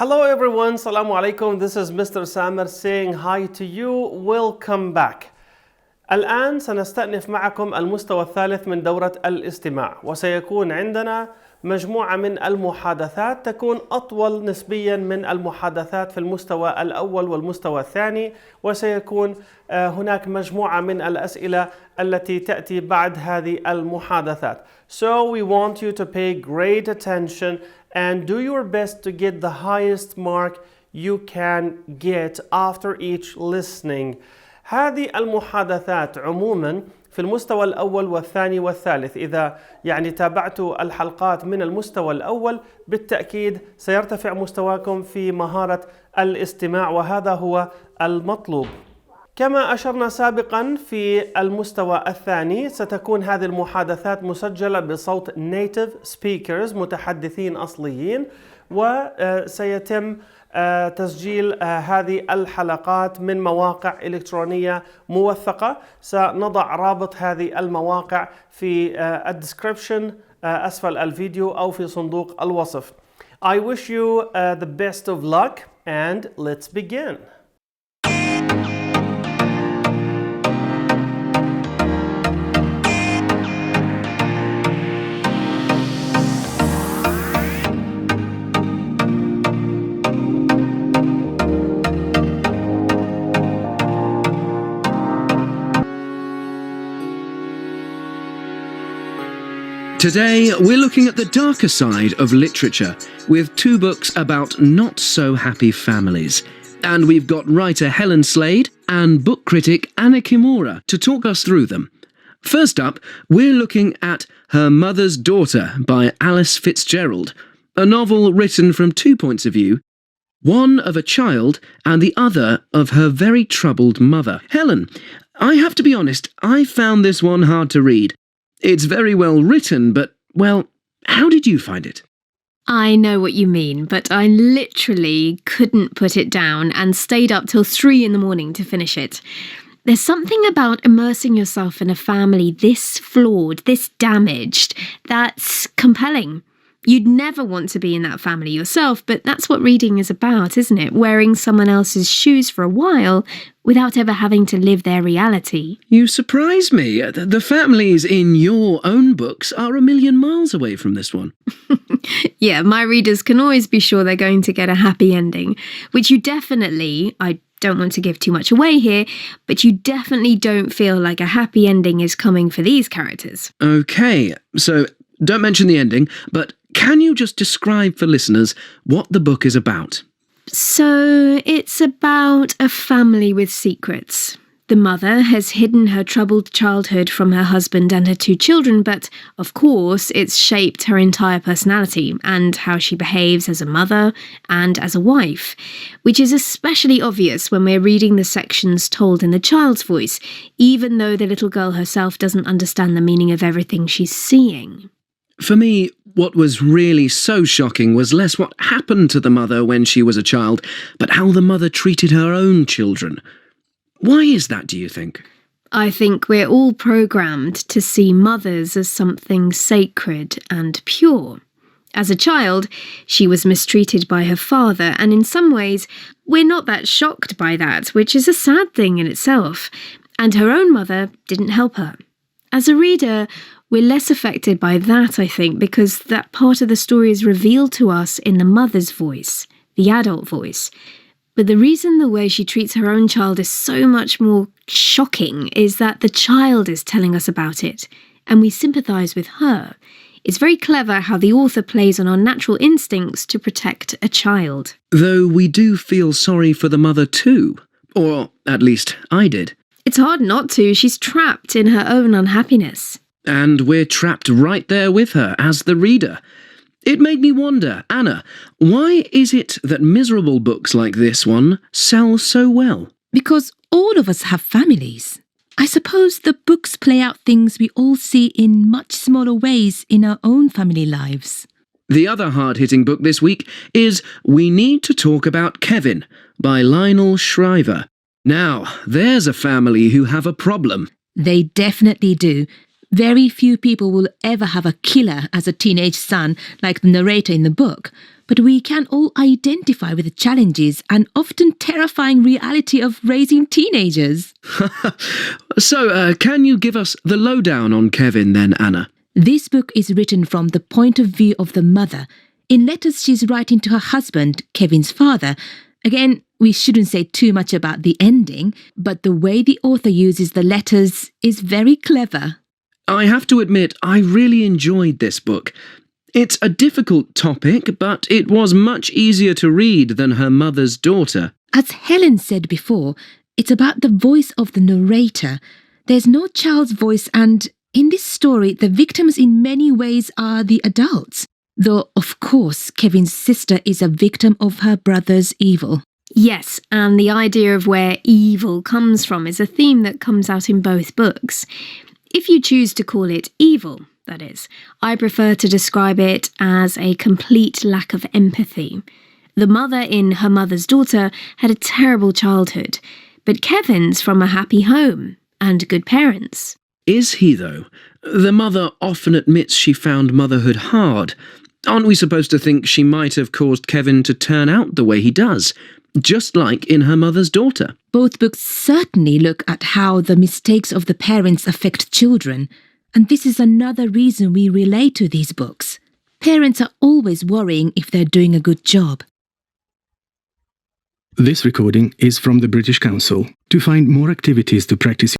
Hello everyone, Assalamu alaikum. This is Mr. Samer saying hi to you. Welcome back. الآن سنستأنف معكم المستوى الثالث من دورة الاستماع، وسيكون عندنا مجموعة من المحادثات تكون أطول نسبيا من المحادثات في المستوى الأول والمستوى الثاني، وسيكون هناك مجموعة من الأسئلة التي تأتي بعد هذه المحادثات. So we want you to pay great attention and do your best to get the highest mark you can get after each listening. هذه المحادثات عموما في المستوى الأول والثاني والثالث. إذا تابعتوا الحلقات من المستوى الأول بالتأكيد سيرتفع مستواكم في مهارة الاستماع، وهذا هو المطلوب. كما أشرنا سابقا في المستوى الثاني ستكون هذه المحادثات مسجلة بصوت native speakers متحدثين أصليين، وسيتم تسجيل هذه الحلقات من مواقع إلكترونية موثقة. سنضع رابط هذه المواقع في الديسكريبشن أسفل الفيديو أو في صندوق الوصف. I wish you the best of luck and let's begin. Today, we're looking at the darker side of literature with two books about not-so-happy families. And we've got writer Helen Slade and book critic Anna Kimura to talk us through them. First up, we're looking at Her Mother's Daughter by Alice Fitzgerald, a novel written from two points of view, one of a child and the other of her very troubled mother. Helen, I have to be honest, I found this one hard to read. It's very well written, but, well, how did you find it? I know what you mean, but I literally couldn't put it down and stayed up till 3 a.m. to finish it. There's something about immersing yourself in a family this flawed, this damaged, that's compelling. You'd never want to be in that family yourself, but that's what reading is about, isn't it? Wearing someone else's shoes for a while without ever having to live their reality. You surprise me. The families in your own books are a million miles away from this one. Yeah, my readers can always be sure they're going to get a happy ending, which you definitely, I don't want to give too much away here, but you definitely don't feel like a happy ending is coming for these characters. Okay, so don't mention the ending, but can you just describe for listeners what the book is about? So, it's about a family with secrets. The mother has hidden her troubled childhood from her husband and her 2 children, but, of course, it's shaped her entire personality and how she behaves as a mother and as a wife, which is especially obvious when we're reading the sections told in the child's voice, even though the little girl herself doesn't understand the meaning of everything she's seeing. For me, what was really so shocking was less what happened to the mother when she was a child, but how the mother treated her own children. Why is that, do you think? I think we're all programmed to see mothers as something sacred and pure. As a child, she was mistreated by her father, and in some ways, we're not that shocked by that, which is a sad thing in itself. And her own mother didn't help her. As a reader, we're less affected by that, I think, because that part of the story is revealed to us in the mother's voice, the adult voice. But the reason the way she treats her own child is so much more shocking is that the child is telling us about it, and we sympathise with her. It's very clever how the author plays on our natural instincts to protect a child. Though we do feel sorry for the mother too. Or, at least, I did. It's hard not to. She's trapped in her own unhappiness. And we're trapped right there with her as the reader. It made me wonder, Anna, why is it that miserable books like this one sell so well? Because all of us have families. I suppose the books play out things we all see in much smaller ways in our own family lives. The other hard-hitting book this week is We Need to Talk About Kevin by Lionel Shriver. Now, there's a family who have a problem. They definitely do. Very few people will ever have a killer as a teenage son like the narrator in the book, but we can all identify with the challenges and often terrifying reality of raising teenagers. So, can you give us the lowdown on Kevin then, Anna? This book is written from the point of view of the mother. In letters she's writing to her husband, Kevin's father. Again, we shouldn't say too much about the ending, but the way the author uses the letters is very clever. I have to admit, I really enjoyed this book. It's a difficult topic, but it was much easier to read than Her Mother's Daughter. As Helen said before, it's about the voice of the narrator. There's no child's voice, and in this story, the victims in many ways are the adults. Though, of course, Kevin's sister is a victim of her brother's evil. Yes, and the idea of where evil comes from is a theme that comes out in both books. If you choose to call it evil, that is, I prefer to describe it as a complete lack of empathy. The mother in Her Mother's Daughter had a terrible childhood, but Kevin's from a happy home and good parents. Is he, though? The mother often admits she found motherhood hard. Aren't we supposed to think she might have caused Kevin to turn out the way he does, just like in Her Mother's Daughter? Both books certainly look at how the mistakes of the parents affect children, and this is another reason we relate to these books. Parents are always worrying if they're doing a good job. This recording is from the British Council. To find more activities to practice